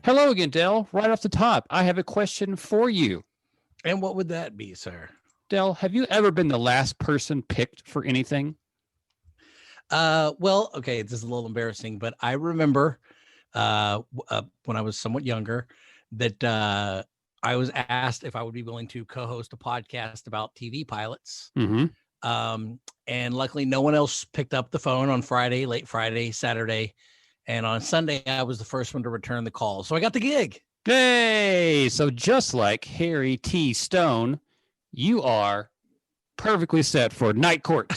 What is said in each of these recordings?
Hello again, Dell. Right off the top, I have a question for you. And what would that be, sir? Dell, have you ever been the last person picked for anything? Well, okay, this is a little embarrassing, but I remember when I was somewhat younger that I was asked if I would be willing to co-host a podcast about TV pilots. Mm-hmm. And luckily no one else picked up the phone on Friday, late Friday, Saturday. And on Sunday, I was the first one to return the call. So I got the gig. Hey, so just like Harry T. Stone, you are perfectly set for Night Court.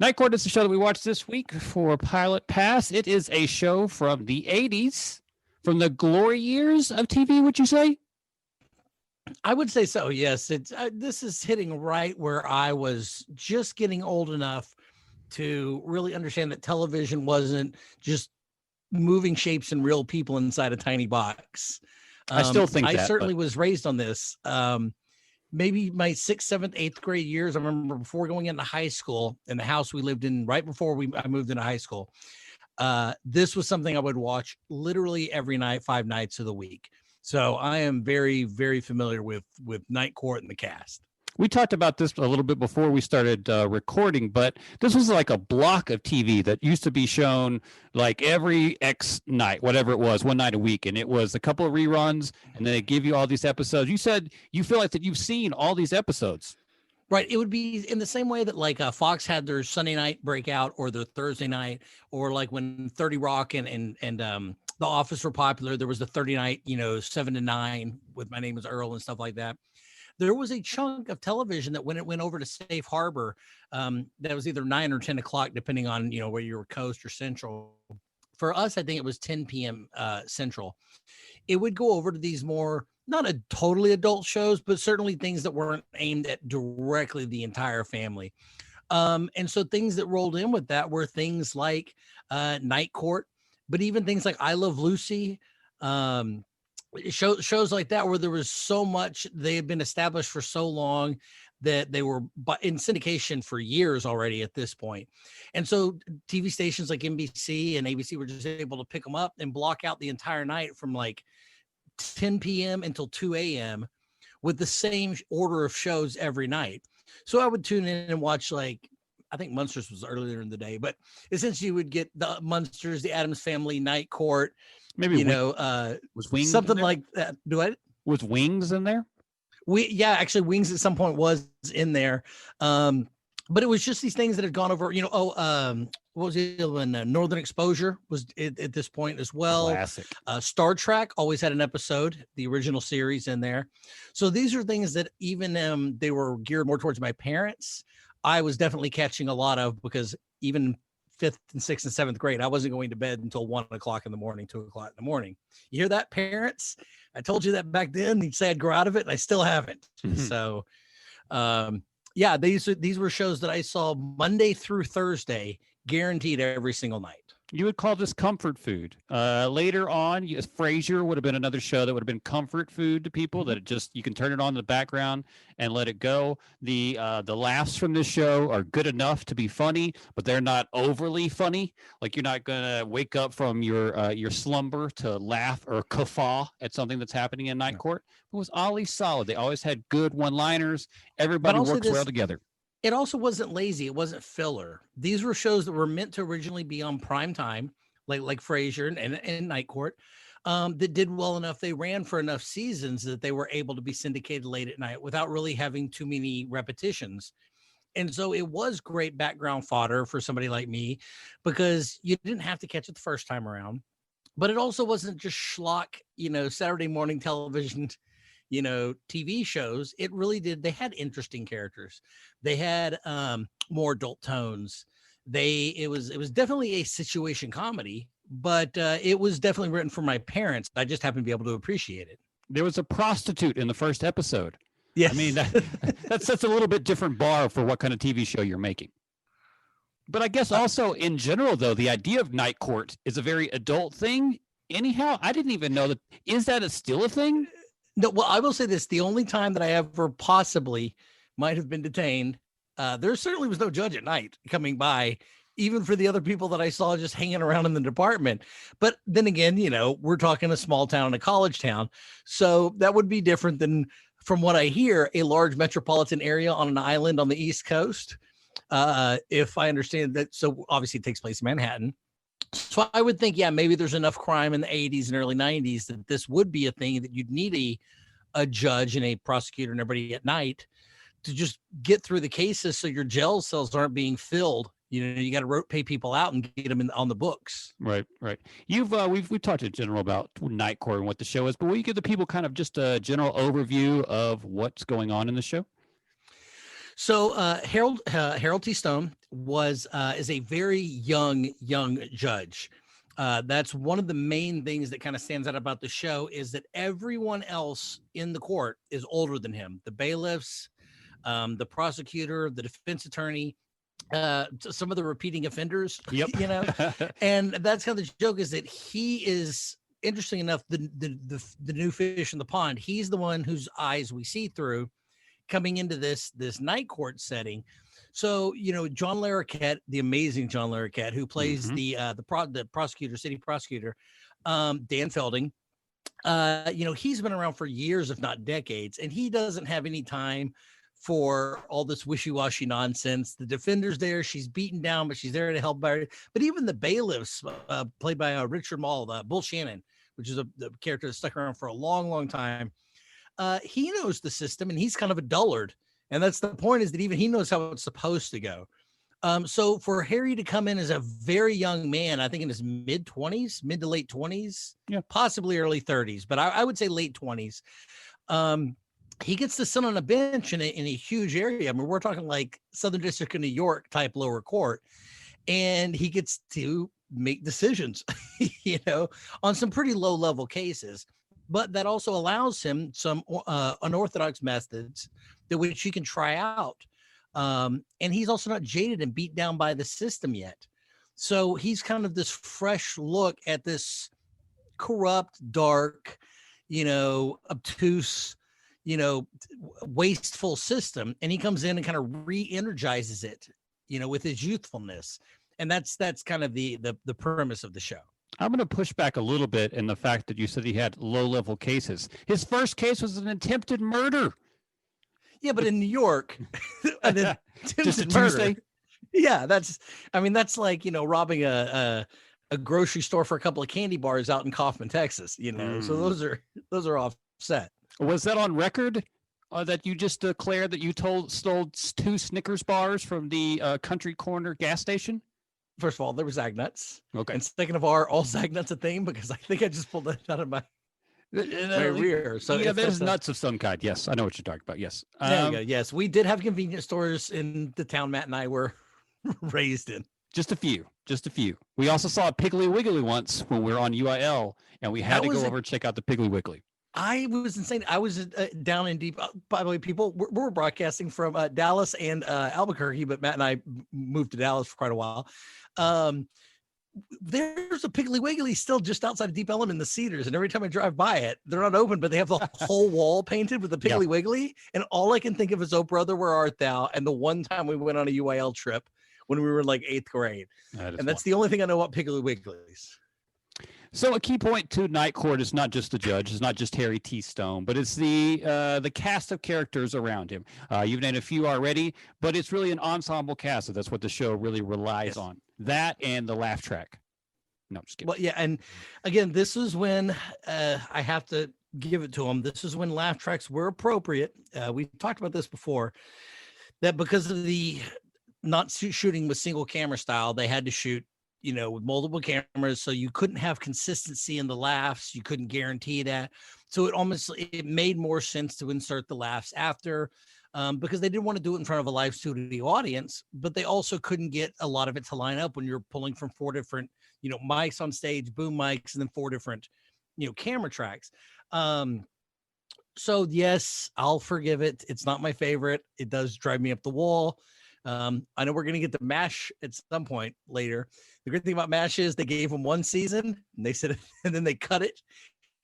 Night Court is the show that we watched this week for Pilot Pass. It is a show from the 80s, from the glory years of TV, would you say? I would say so, yes. It's this is hitting right where I was just getting old enough to really understand that television wasn't just moving shapes and real people inside a tiny box. I still think I that, certainly was raised on this. Maybe my 6th, 7th, 8th grade years. I remember before going into high school in the house we lived in right before I moved into high school. This was something I would watch literally every night, 5 nights of the week. So I am very, very familiar with Night Court and the cast. We talked about this a little bit before we started recording, but this was like a block of TV that used to be shown like every X night, whatever it was, one night a week. And it was a couple of reruns, and then they give you all these episodes. You said you feel like that you've seen all these episodes. Right. It would be in the same way that like Fox had their Sunday night breakout or their Thursday night, or like when 30 Rock and The Office were popular, there was the 30 night, 7 to 9 with My Name is Earl and stuff like that. There was a chunk of television that when it went over to Safe Harbor, that was either 9 or 10 o'clock, depending on, where you were coast or central. For us, I think it was 10 p.m. Central. It would go over to these more, not a totally adult shows, but certainly things that weren't aimed at directly the entire family. And so things that rolled in with that were things like Night Court, but even things like I Love Lucy, shows like that, where there was so much, they had been established for so long that they were in syndication for years already at this point. And so TV stations like NBC and ABC were just able to pick them up and block out the entire night from like 10 p.m. until 2 a.m. with the same order of shows every night. So I would tune in and watch, like, I think Munsters was earlier in the day, but essentially you would get the Munsters, the Addams Family, Night Court, Maybe was Wings something like that. Do I? Was Wings in there? Actually Wings at some point was in there. But it was just these things that had gone over, what was the other one? Northern Exposure was at this point as well. Classic. Star Trek always had an episode, the original series in there. So these are things that even they were geared more towards my parents. I was definitely catching a lot of, because even 5th and 6th and 7th grade, I wasn't going to bed until 1 o'clock in the morning, 2 o'clock in the morning. You hear that, parents? I told you that back then. You'd say I'd grow out of it, and I still haven't. So, yeah, these were shows that I saw Monday through Thursday, guaranteed every single night. You would call this comfort food. Later on, Frasier would have been another show that would have been comfort food to people, that it just, you can turn it on in the background and let it go. The laughs from this show are good enough to be funny, but they're not overly funny. Like, you're not going to wake up from your slumber to laugh or guffaw at something that's happening in Night Court. It was always solid. They always had good one-liners. Everybody works well together. It also wasn't lazy. It wasn't filler. These were shows that were meant to originally be on prime time, like Frasier and Night Court, that did well enough. They ran for enough seasons that they were able to be syndicated late at night without really having too many repetitions. And so it was great background fodder for somebody like me, because you didn't have to catch it the first time around. But it also wasn't just schlock, Saturday morning television TV shows. It really did. They had interesting characters. They had more adult tones. It was definitely a situation comedy, but it was definitely written for my parents. I just happened to be able to appreciate it. There was a prostitute in the first episode. Yes. I mean, that's a little bit different bar for what kind of TV show you're making. But I guess also in general, though, the idea of Night Court is a very adult thing. Anyhow, I didn't even know that. Is that still a thing? No, well, I will say this. The only time that I ever possibly might have been detained, there certainly was no judge at night coming by, even for the other people that I saw just hanging around in the department. But then again, we're talking a small town, a college town. So that would be different than, from what I hear, a large metropolitan area on an island on the East Coast. If I understand that. So obviously it takes place in Manhattan. So I would think, yeah, maybe there's enough crime in the 80s and early 90s that this would be a thing that you'd need a judge and a prosecutor and everybody at night to just get through the cases so your jail cells aren't being filled. You got to pay people out and get them on the books. Right. We've talked to General about Night Court and what the show is, but will you give the people kind of just a general overview of what's going on in the show? So Harold T. Stone is a very young judge. That's one of the main things that kind of stands out about the show, is that everyone else in the court is older than him. The bailiffs, the prosecutor, the defense attorney, some of the repeating offenders. Yep. And that's kind of the joke, is that he is, interesting enough, the new fish in the pond. He's the one whose eyes we see through coming into this night court setting. So, John Larroquette, the amazing John Larroquette, who plays the prosecutor, city prosecutor, Dan Felding, he's been around for years, if not decades, and he doesn't have any time for all this wishy-washy nonsense. The defender's there, she's beaten down, but she's there to help her. But even the bailiffs, played by Richard Mall, Bull Shannon, which is the character that stuck around for a long, long time, he knows the system, and he's kind of a dullard. And that's the point, is that even he knows how it's supposed to go. So for Harry to come in as a very young man, I think in his mid to late 20s, possibly early 30s, but I would say late 20s. He gets to sit on a bench in a huge area. I mean, we're talking like Southern District of New York type lower court. And he gets to make decisions, on some pretty low level cases. But that also allows him some unorthodox methods that which he can try out. And he's also not jaded and beat down by the system yet. So he's kind of this fresh look at this corrupt, dark, obtuse, wasteful system. And he comes in and kind of re-energizes it, with his youthfulness. And that's kind of the premise of the show. I'm going to push back a little bit in the fact that you said he had low-level cases. His first case was an attempted murder. Yeah, but in New York, just a Tuesday. Yeah, that's like, robbing a grocery store for a couple of candy bars out in Kaufman, Texas. So those are offset. Was that on record? That you just declared that you stole 2 Snickers bars from the Country Corner gas station? First of all, there was Zagnuts. Okay. And second of all, are all Zagnuts a thing? Because I think I just pulled that out of my rear. So there's nuts of some kind. Yes, I know what you're talking about. Yes. There you go. Yes, we did have convenience stores in the town Matt and I were raised in. Just a few. We also saw a Piggly Wiggly once when we were on UIL, and we had to go over and check out the Piggly Wiggly. I was insane. I was down in deep. By the way, people, we're broadcasting from Dallas and Albuquerque, but Matt and I moved to Dallas for quite a while. There's a Piggly Wiggly still just outside of Deep Ellum in the Cedars, and every time I drive by it, they're not open, but they have the whole wall painted with the Piggly Wiggly. And all I can think of is "Oh Brother, Where Art Thou?" and the one time we went on a UIL trip when we were in like 8th grade, and that's the only thing I know about Piggly Wigglies. So a key point to Night Court is not just the judge, it's not just Harry T. Stone, but it's the cast of characters around him. You've named a few already, but it's really an ensemble cast. So that's what the show really relies on. That and the laugh track. No, just kidding. Well, yeah, and again, this is when I have to give it to him. This is when laugh tracks were appropriate. We talked about this before, that because of the not shooting with single camera style, they had to shoot with multiple cameras, so you couldn't have consistency in the laughs. You couldn't guarantee that. So it made more sense to insert the laughs after, because they didn't want to do it in front of a live studio audience, but they also couldn't get a lot of it to line up when you're pulling from 4 different, mics on stage, boom mics, and then 4 different, camera tracks. So yes, I'll forgive it. It's not my favorite. It does drive me up the wall. I know we're going to get to MASH at some point later. The great thing about MASH is they gave them 1 season and they said, and then they cut it.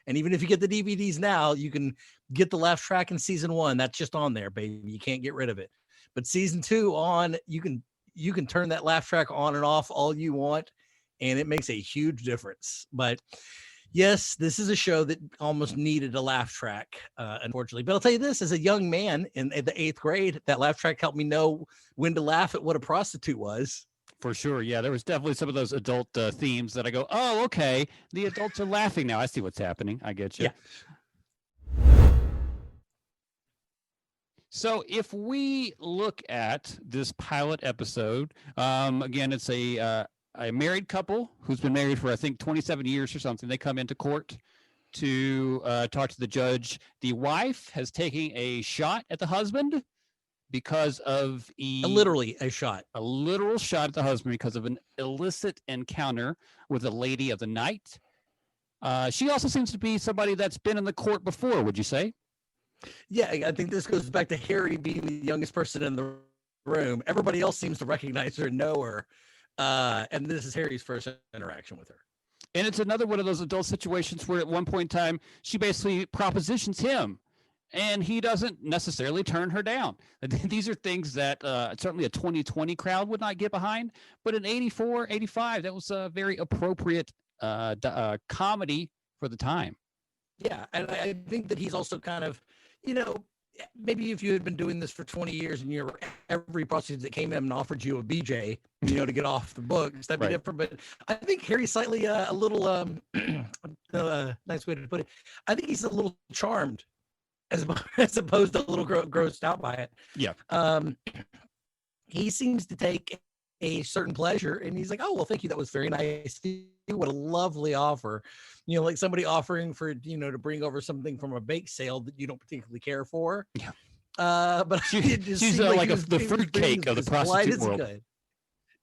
And even if you get the DVDs now, you can get the laugh track in season 1. That's just on there, baby. You can't get rid of it. But season 2 on, you can you can turn that laugh track on and off all you want, and it makes a huge difference. But yes, this is a show that almost needed a laugh track, unfortunately. But I'll tell you this, as a young man in the 8th grade, that laugh track helped me know when to laugh at what a prostitute was. For sure. Yeah, there was definitely some of those adult themes that I go, oh, okay. The adults are laughing now. I see what's happening. I get you. Yeah. So if we look at this pilot episode, again, it's a married couple who's been married for, I think, 27 years or something. They come into court to talk to the judge. The wife has taken a shot at the husband because of literally a shot, a literal shot at the husband because of an illicit encounter with a lady of the night. She also seems to be somebody that's been in the court before, would you say? Yeah, I think this goes back to Harry being the youngest person in the room. Everybody else seems to recognize her and know her. And this is Harry's first interaction with her. And it's another one of those adult situations where at one point in time, she basically propositions him and he doesn't necessarily turn her down. These are things that certainly a 2020 crowd would not get behind, but in 84, 85, that was a very appropriate comedy for the time. Yeah, and I think that he's also kind of, maybe if you had been doing this for 20 years and every prostitute that came in and offered you a BJ, to get off the books, that'd be different. But I think Harry's slightly a little, nice way to put it. I think he's a little charmed as opposed to a little grossed out by it. Yeah. He seems to take a certain pleasure and he's like, oh, well, thank you. That was very nice. What a lovely offer. Like somebody offering for, to bring over something from a bake sale that you don't particularly care for. Yeah. But she's like the fruitcake of the prostitute world. Good.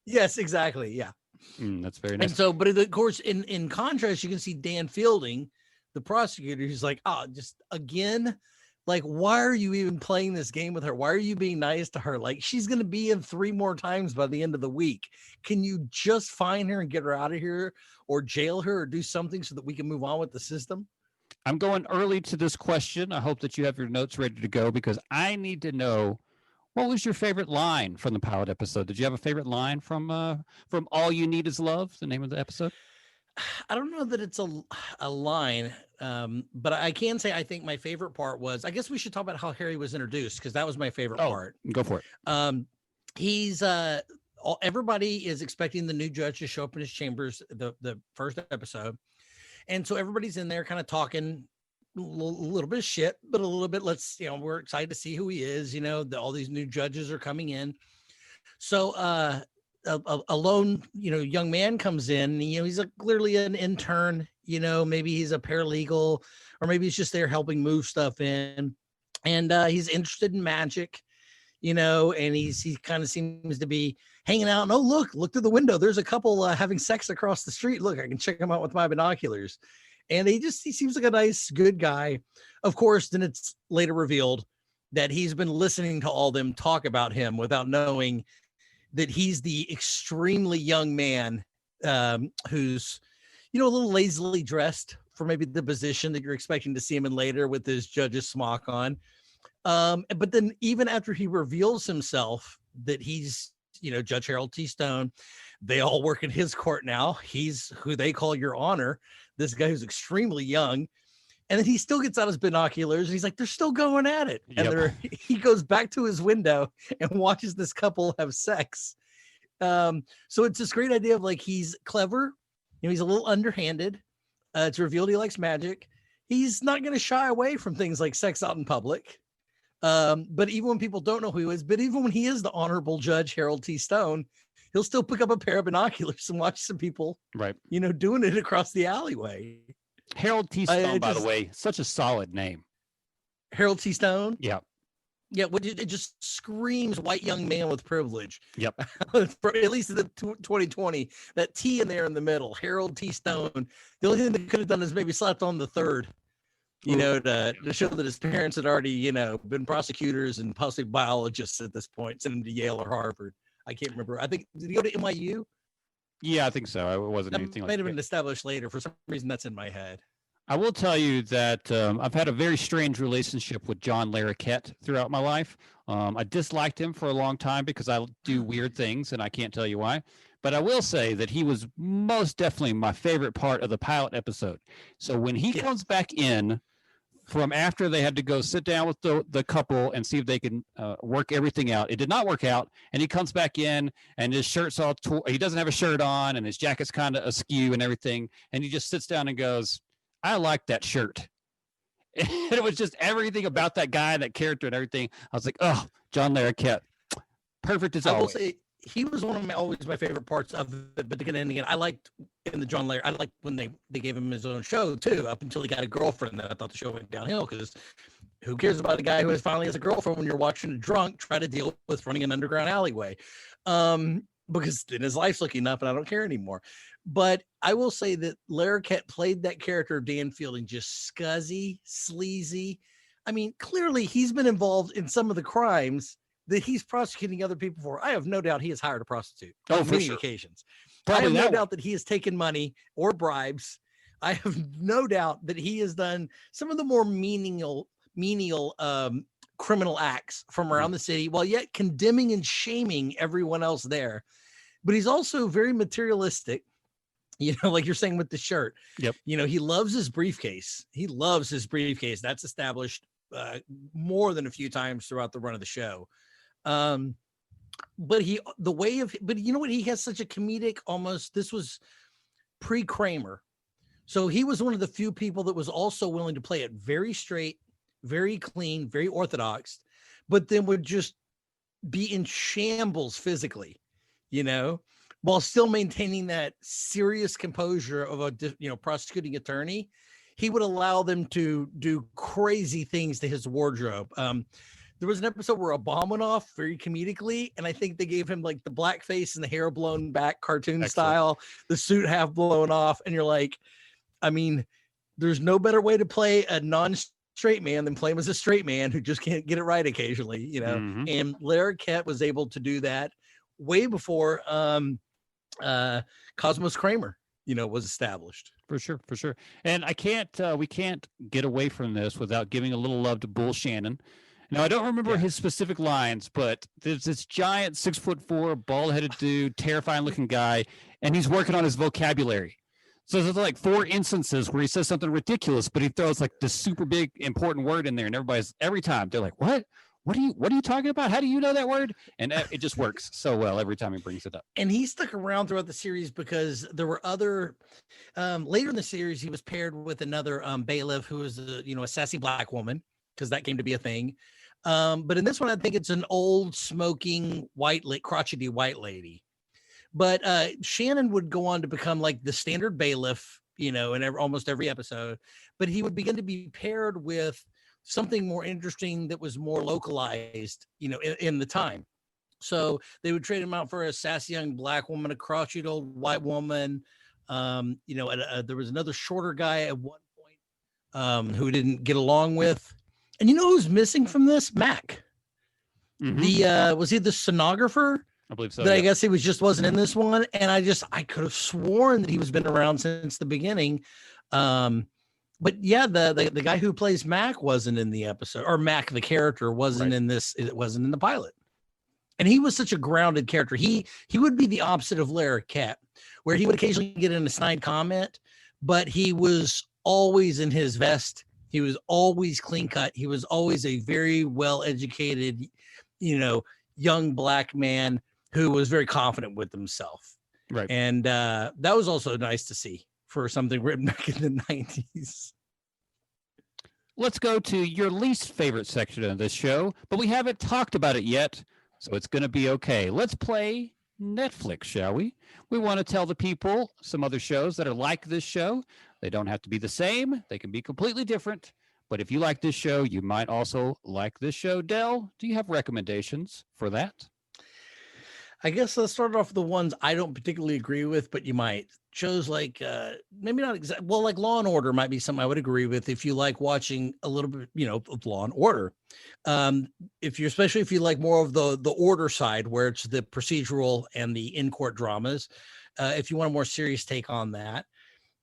Yes, exactly. Yeah. That's very nice. And so, but of course, in contrast, you can see Dan Fielding, the prosecutor, who's like, oh, just again, like, why are you even playing this game with her? Why are you being nice to her? Like, she's going to be in 3 more times by the end of the week. Can you just find her and get her out of here or jail her or do something so that we can move on with the system? I'm going early to this question. I hope that you have your notes ready to go because I need to know, what was your favorite line from the pilot episode? Did you have a favorite line from All You Need Is Love, the name of the episode? I don't know that it's a line, but I can say I think my favorite part was, I guess we should talk about how Harry was introduced because that was my favorite part. Go for it. He's everybody is expecting the new judge to show up in his chambers the first episode, and so everybody's in there kind of talking a little bit of shit, but a little bit we're excited to see who he is. All these new judges are coming in, so a lone, young man comes in, he's clearly an intern, maybe he's a paralegal or maybe he's just there helping move stuff in. And he's interested in magic, and he kind of seems to be hanging out. And oh, look through the window. There's a couple having sex across the street. Look, I can check them out with my binoculars. And he seems like a nice, good guy. Of course, then it's later revealed that he's been listening to all them talk about him without knowing that he's the extremely young man who's, a little lazily dressed for maybe the position that you're expecting to see him in later with his judge's smock on. But then even after he reveals himself that he's, Judge Harold T. Stone, they all work in his court now. He's who they call Your Honor, this guy who's extremely young. And then he still gets out his binoculars and he's like, they're still going at it. And he goes back to his window and watches this couple have sex. So it's this great idea of like, he's clever. He's a little underhanded. It's revealed he likes magic. He's not going to shy away from things like sex out in public. But even when people don't know who he is, but even when he is the Honorable Judge Harold T. Stone, he'll still pick up a pair of binoculars and watch some people, doing it across the alleyway. Harold T. Stone, by the way, such a solid name. Harold T. Stone? Yeah. Yeah, it just screams white young man with privilege. Yep. At least in the 2020, that T in there in the middle, Harold T. Stone. The only thing they could have done is maybe slapped on the third, to show that his parents had already, been prosecutors and possibly biologists at this point, sent him to Yale or Harvard. I can't remember. I think, did he go to NYU? Yeah, I think so. It wasn't anything like that. Might have been established later. For some reason, that's in my head. I will tell you that I've had a very strange relationship with John Larroquette throughout my life. I disliked him for a long time because I do weird things, and I can't tell you why. But I will say that he was most definitely my favorite part of the pilot episode. So when he comes back in from after they had to go sit down with the couple and see if they can work everything out. It did not work out. And he comes back in and his shirt's all he doesn't have a shirt on and his jacket's kind of askew and everything. And he just sits down and goes, I like that shirt. And it was just everything about that guy, that character and everything. I was like, oh, John Larroquette. Perfect as always. I will say he was one of always my favorite parts of it. But again, I liked in the John Larroquette, I liked when they gave him his own show too, up until he got a girlfriend. Then I thought the show went downhill because who cares about a guy who finally has a girlfriend when you're watching a drunk try to deal with running an underground alleyway? Because then his life's looking up and I don't care anymore. But I will say that Larroquette played that character of Dan Fielding just scuzzy, sleazy. I mean, clearly he's been involved in some of the crimes that he's prosecuting other people for. I have no doubt he has hired a prostitute on many occasions. Probably I have no doubt that he has taken money or bribes. I have no doubt that he has done some of the more menial criminal acts from around the city, while yet condemning and shaming everyone else there. But he's also very materialistic. You know, like you're saying with the shirt. Yep. You know, he loves his briefcase. He loves his briefcase. That's established more than a few times throughout the run of the show. But you know what? He has such a comedic almost, this was pre-Kramer. So he was one of the few people that was also willing to play it very straight, very clean, very orthodox, but then would just be in shambles physically, you know, while still maintaining that serious composure of a prosecuting attorney. He would allow them to do crazy things to his wardrobe. There was an episode where a bomb went off very comedically, and I think they gave him like the blackface and the hair blown back cartoon style, the suit half blown off. And you're like, I mean, there's no better way to play a non-straight man than play him as a straight man who just can't get it right occasionally, you know. Mm-hmm. And Larroquette was able to do that way before Cosmos Kramer, you know, was established. For sure. And we can't get away from this without giving a little love to Bull Shannon. Now, I don't remember his specific lines, but there's this giant 6'4", bald-headed dude, terrifying looking guy, and he's working on his vocabulary. So there's like 4 instances where he says something ridiculous, but he throws like this super big important word in there, and every time they're like, what? What are you talking about? How do you know that word? And it just works so well every time he brings it up. And he stuck around throughout the series because there were other, later in the series, he was paired with another bailiff who was a sassy black woman, because that came to be a thing. But in this one, I think it's an old smoking crotchety white lady. But Shannon would go on to become like the standard bailiff, you know, in almost every episode. But he would begin to be paired with something more interesting that was more localized, you know, in the time. So they would trade him out for a sassy young black woman, a crotchety old white woman. There was another shorter guy at one point who didn't get along with. And you know who's missing from this? Mac. Mm-hmm. Was he the stenographer? I believe so. I guess he wasn't in this one. And I could have sworn that he was been around since the beginning. But yeah, the guy who plays Mac wasn't in the episode, or Mac, the character, wasn't in this. It wasn't in the pilot. And he was such a grounded character. He would be the opposite of Larroquette, where he would occasionally get in a snide comment, but he was always in his vest. He was always clean cut. He was always a very well-educated, you know, young black man who was very confident with himself. Right. And that was also nice to see for something written back in the 90s. Let's go to your least favorite section of this show, but we haven't talked about it yet, so it's going to be okay. Let's play Netflix, shall we? We want to tell the people some other shows that are like this show. They don't have to be the same. They can be completely different. But if you like this show, you might also like this show. Del, do you have recommendations for that? I guess let's start off with the ones I don't particularly agree with, but you might. Shows like, maybe not exactly, well, like Law and Order might be something I would agree with if you like watching a little bit, you know, of Law and Order. Especially if you like more of the order side, where it's the procedural and the in-court dramas. If you want a more serious take on that.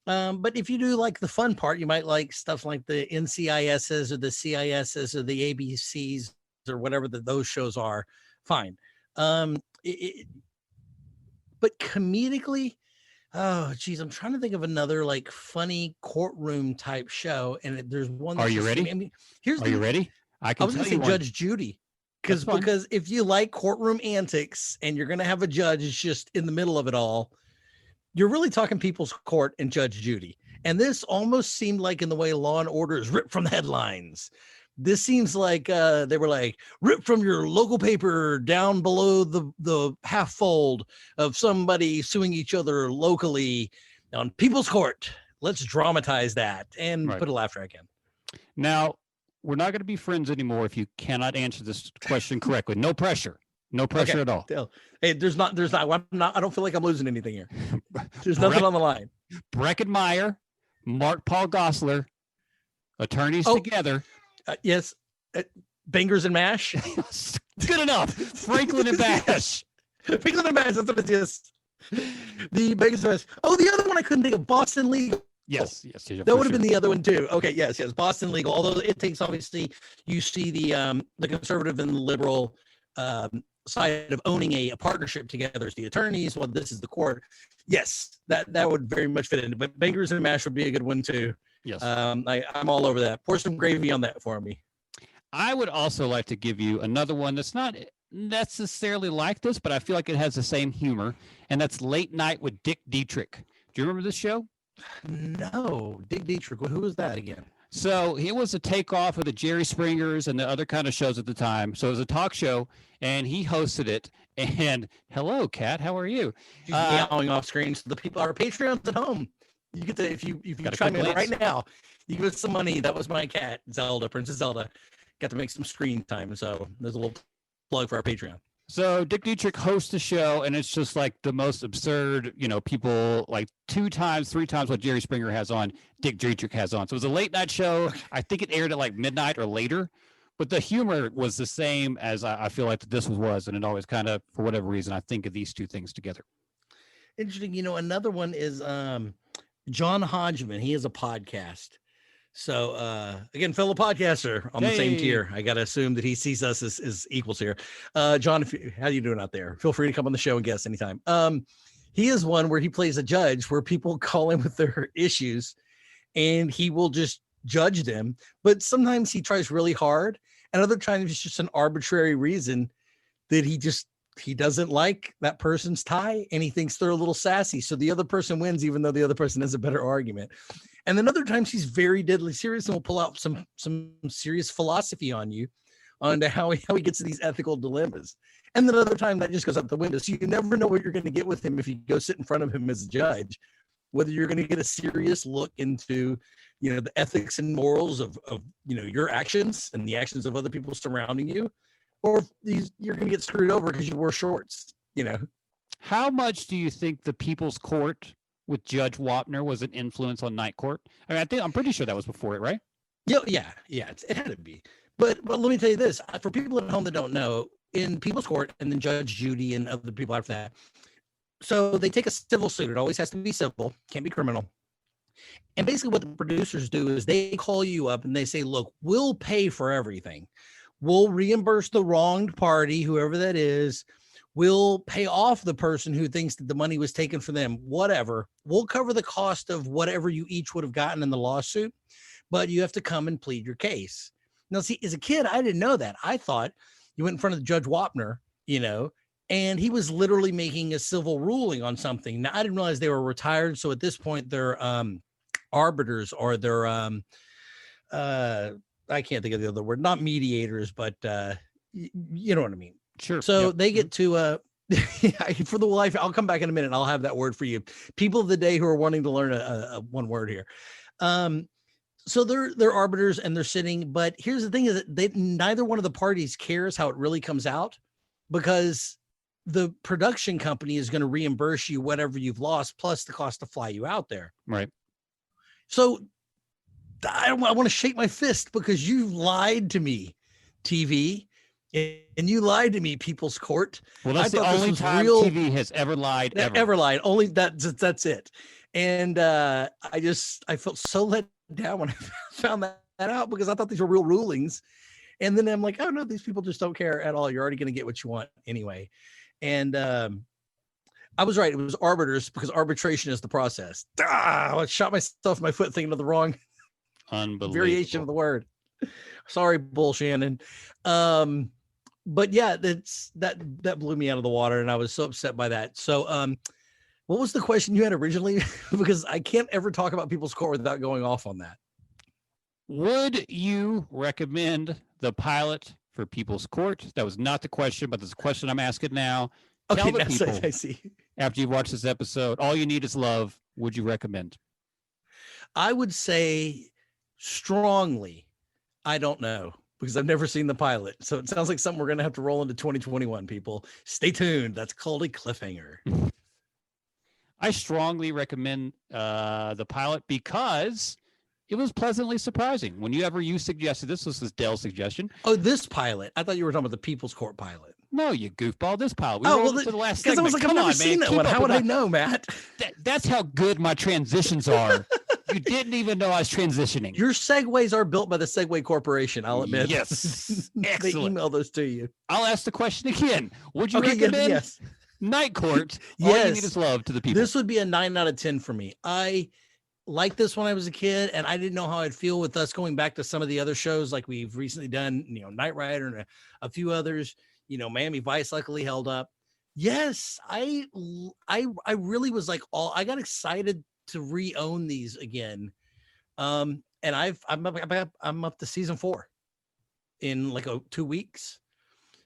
But if you do like the fun part, you might like stuff like the NCISs or the CISs or the ABCs or whatever those shows are. Fine. But comedically, oh geez, I'm trying to think of another like funny courtroom type show, and there's one Are that's you just. I ready? mean, here's Are you the. ready? I I can was tell gonna say you one. Judge Judy, That's fine. because if you like courtroom antics and you're gonna have a judge is just in the middle of it all, you're really talking People's Court and Judge Judy. And this almost seemed like in the way Law and Order is ripped from the headlines. This seems like they were like ripped from your local paper down below the half fold of somebody suing each other locally on People's Court. Let's dramatize that and Right. put a laugh track in. Now, we're not going to be friends anymore if you cannot answer this question correctly. No pressure. No pressure Okay. at all. Hey, I don't feel like I'm losing anything here. There's nothing on the line. Breckenmeyer, Mark Paul Gosselaar, attorneys together. Yes. Bangers and Mash. Good enough. Franklin and Bash. Franklin and Bash. That's what it is. The Bangers and Mash. Oh, the other one I couldn't think of. Boston Legal. Yes. That would have been the other one too. Okay. Yes. Boston Legal. Although it takes, obviously, you see the conservative and the liberal side of owning a partnership together as the attorneys. Well, this is the court. Yes, that would very much fit in. But Bangers and Mash would be a good one too. Yes. I'm all over that. Pour some gravy on that for me. I would also like to give you another one that's not necessarily like this, but I feel like it has the same humor, and that's Late Night with Dick Dietrich. Do you remember this show? No, Dick Dietrich. Who was that again? So it was a takeoff of the Jerry Springers and the other kind of shows at the time. So it was a talk show, and he hosted it. And hello, Kat, how are you? She's meowing off screen. So the people, our Patreons at home, you get to if you chime in right now, you give us some money. That was my cat, Zelda, Princess Zelda. Got to make some screen time. So there's a little plug for our Patreon. So Dick Dietrich hosts the show, and it's just like the most absurd, people like 2 times, 3 times what Jerry Springer has on, Dick Dietrich has on. So it was a late night show. I think it aired at like midnight or later, but the humor was the same as I feel like this was. And it always kind of, for whatever reason, I think of these two things together. Interesting. Another one is John Hodgman. He has a podcast. So again, fellow podcaster on the same tier. I gotta assume that he sees us as equals here. John, how you doing out there? Feel free to come on the show and guest anytime. He is one where he plays a judge where people call him with their issues and he will just judge them. But sometimes he tries really hard, and other times it's just an arbitrary reason that he doesn't like that person's tie and he thinks they're a little sassy. So the other person wins, even though the other person has a better argument. And then other times he's very deadly serious and will pull out some serious philosophy on you on how he gets to these ethical dilemmas. And then other time that just goes out the window. So you never know what you're going to get with him if you go sit in front of him as a judge, whether you're going to get a serious look into, the ethics and morals of your actions and the actions of other people surrounding you, or you're going to get screwed over because you wore shorts, How much do you think the People's Court with Judge Wapner was an influence on Night Court? I mean, I'm pretty sure that was before it, right? Yeah. It had to be. But let me tell you this, for people at home that don't know, in People's Court and then Judge Judy and other people after that, so they take a civil suit. It always has to be civil, can't be criminal. And basically what the producers do is they call you up and they say, look, we'll pay for everything. We'll reimburse the wronged party, whoever that is. We'll pay off the person who thinks that the money was taken from them, whatever. We'll cover the cost of whatever you each would have gotten in the lawsuit, but you have to come and plead your case. Now, see, as a kid, I didn't know that. I thought you went in front of Judge Wapner, and he was literally making a civil ruling on something. Now, I didn't realize they were retired. So at this point, they're arbiters, or they're, I can't think of the other word, not mediators, but you know what I mean? Sure. So they get to, for the life, I'll come back in a minute and I'll have that word for you. People of the day who are wanting to learn a one word here. So they're arbiters and they're sitting, but here's the thing is that neither one of the parties cares how it really comes out, because the production company is going to reimburse you whatever you've lost, plus the cost to fly you out there. Right. So I want to shake my fist because you lied to me, TV. And you lied to me, People's Court. Well, I that's the thought this only was time real. TV has ever lied ever. Ever lied. Only that's it. And I felt so let down when I found that out, because I thought these were real rulings. And then I'm like, oh no, these people just don't care at all. You're already going to get what you want anyway. And I was right. It was arbiters, because arbitration is the process. I shot myself in my foot thinking of the wrong variation of the word. Sorry, Bull Shannon. But yeah, that blew me out of the water, and I was so upset by that. So what was the question you had originally? Because I can't ever talk about People's Court without going off on that. Would you recommend the pilot for People's Court? That was not the question, but there's a question I'm asking now. Okay, Tell the people, I see. After you've watched this episode, All You Need Is Love, would you recommend? I would say strongly, I don't know, because I've never seen the pilot. So it sounds like something we're going to have to roll into 2021, people. Stay tuned. That's called a cliffhanger. I strongly recommend the pilot, because it was pleasantly surprising. Whenever you suggested this was Dell's suggestion. Oh, this pilot. I thought you were talking about the People's Court pilot. No, you goofball. This pilot. We rolled to the last segment. Because I was like, I've never seen that one. How would I know, Matt? That's how good my transitions are. You didn't even know I was transitioning. Your segues are built by the Segway Corporation, I'll admit. Yes. They email those to you. I'll ask the question again. Would you recommend yes. Night Court? Yes. All You Need Is Love to the people? This would be a 9 out of 10 for me. I liked this when I was a kid, and I didn't know how I'd feel with us going back to some of the other shows like we've recently done, Knight Rider and a few others. Miami Vice luckily held up. Yes, I really was like I got excited to re-own these again. And I'm up to season 4 in like 2 weeks,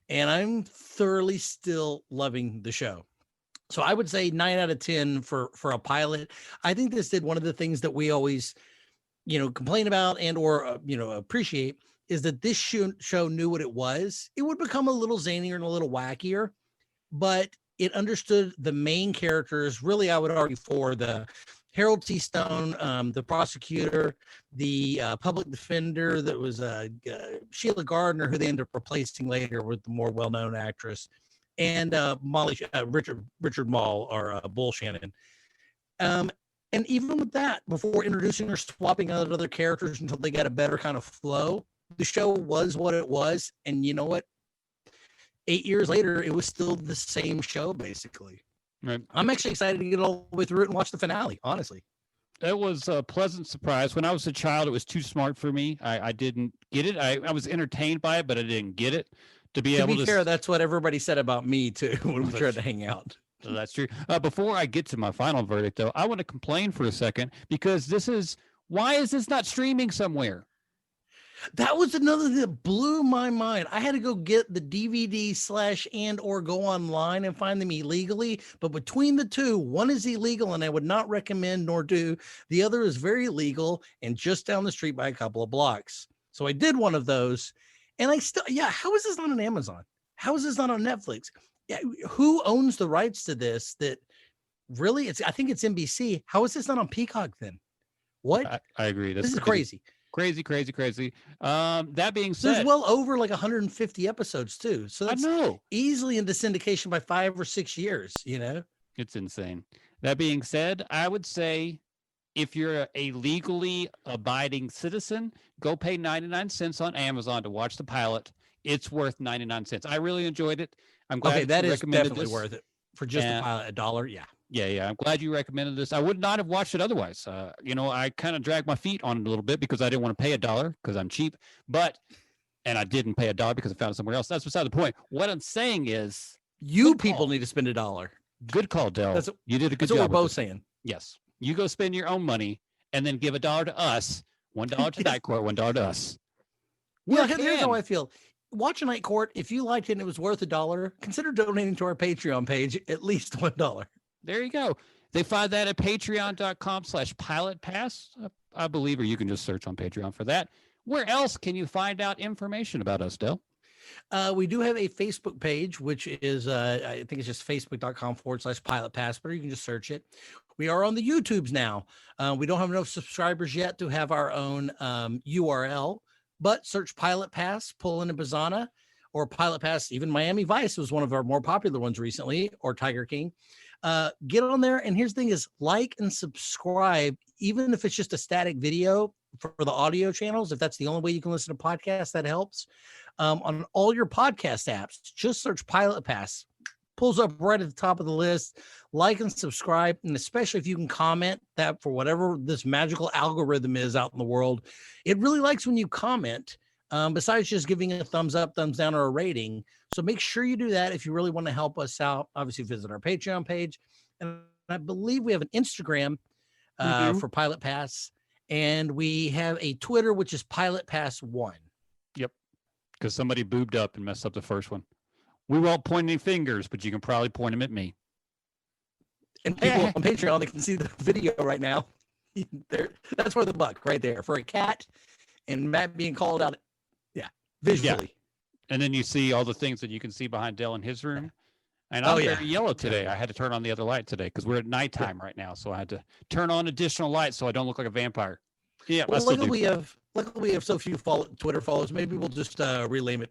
and I'm thoroughly still loving the show. So I would say 9 out of 10 for a pilot. I think this did one of the things that we always, complain about and or appreciate, is that this show knew what it was. It would become a little zanier and a little wackier, but it understood the main characters. Really, I would argue for the Harold T. Stone, the prosecutor, the public defender that was Sheila Gardner, who they ended up replacing later with the more well-known actress, and Richard Mall, or Bull Shannon. And even with that, before introducing or swapping out other characters until they got a better kind of flow, the show was what it was. And you know what? 8 years later, it was still the same show, basically. Right. I'm actually excited to get all the way through it and watch the finale, honestly. That was a pleasant surprise. When I was a child, it was too smart for me. I didn't get it. I was entertained by it, but I didn't get it. To be fair, that's what everybody said about me, too, when we tried to hang out. That's true. Before I get to my final verdict, though, I want to complain for a second, because why is this not streaming somewhere? That was another thing that blew my mind. I had to go get the DVD / or go online and find them illegally. But between the two, one is illegal and I would not recommend nor do. The other is very legal and just down the street by a couple of blocks. So I did one of those, and how is this not on Amazon? How is this not on Netflix? Yeah, who owns the rights to this? That really, I think it's NBC. How is this not on Peacock then? What? I agree. This is crazy. Crazy. That being said, there's well over like 150 episodes too. So that's easily into syndication by 5 or 6 years, It's insane. That being said, I would say if you're a legally abiding citizen, go pay 99 cents on Amazon to watch the pilot. It's worth 99 cents. I really enjoyed it. I'm glad that you is recommended definitely this. worth it for just the pilot, $1. Yeah. Yeah. I'm glad you recommended this. I would not have watched it otherwise. I kind of dragged my feet on it a little bit because I didn't want to pay $1 because I'm cheap. And I didn't pay $1 because I found it somewhere else. That's beside the point. What I'm saying is, you people need to spend $1. Good call, Del. You did a good job. That's what we're both saying. Yes. You go spend your own money and then give $1 to us. $1 to Night Court, $1 to us. Well, here's how I feel. Watch a Night Court. If you liked it and it was worth $1, consider donating to our Patreon page at least $1. There you go. They find that at patreon.com/pilotpass, I believe, or you can just search on Patreon for that. Where else can you find out information about us, Del? We do have a Facebook page, which is, I think it's just facebook.com/pilotpass, but you can just search it. We are on the YouTubes now. We don't have enough subscribers yet to have our own URL, but search Pilot Pass, pull in a Bazana, or Pilot Pass. Even Miami Vice was one of our more popular ones recently, or Tiger King. Get on there. And here's the thing is like and subscribe, even if it's just a static video for the audio channels. If that's the only way you can listen to podcasts, that helps. On all your podcast apps, just search Pilot Pass. Pulls up right at the top of the list. Like and subscribe, and especially if you can comment that for whatever this magical algorithm is out in the world, it really likes when you comment. Besides just giving a thumbs up, thumbs down, or a rating. So make sure you do that if you really want to help us out. Obviously, visit our Patreon page, and I believe we have an Instagram for Pilot Pass, and we have a Twitter, which is Pilot Pass 1. Yep, because somebody boobed up and messed up the first one. We won't point any fingers, but you can probably point them at me. And people on Patreon, they can see the video right now. That's for the buck right there for a cat and Matt being called out. Yeah, visually. Yeah. And then you see all the things that you can see behind Dell in his room. And I'm very yellow today. I had to turn on the other light today because we're at nighttime right now. So I had to turn on additional lights so I don't look like a vampire. Yeah. Well, luckily we have so few Twitter follows. Maybe we'll just rename it.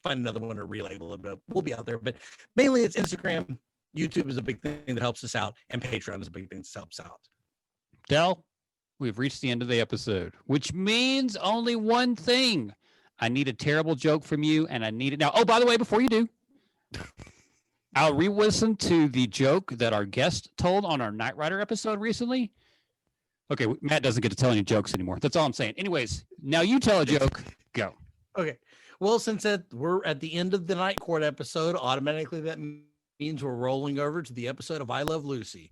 Find another one or relabel it, but we'll be out there. But mainly it's Instagram. YouTube is a big thing that helps us out, and Patreon is a big thing that helps out. Del, we've reached the end of the episode, which means only one thing. I need a terrible joke from you, and I need it now. Oh, by the way, before you do, I'll re-listen to the joke that our guest told on our Knight Rider episode recently. Okay, Matt doesn't get to tell any jokes anymore. That's all I'm saying. Anyways, now you tell a joke. Go. Okay. Well, since we're at the end of the Night Court episode, automatically that means we're rolling over to the episode of I Love Lucy.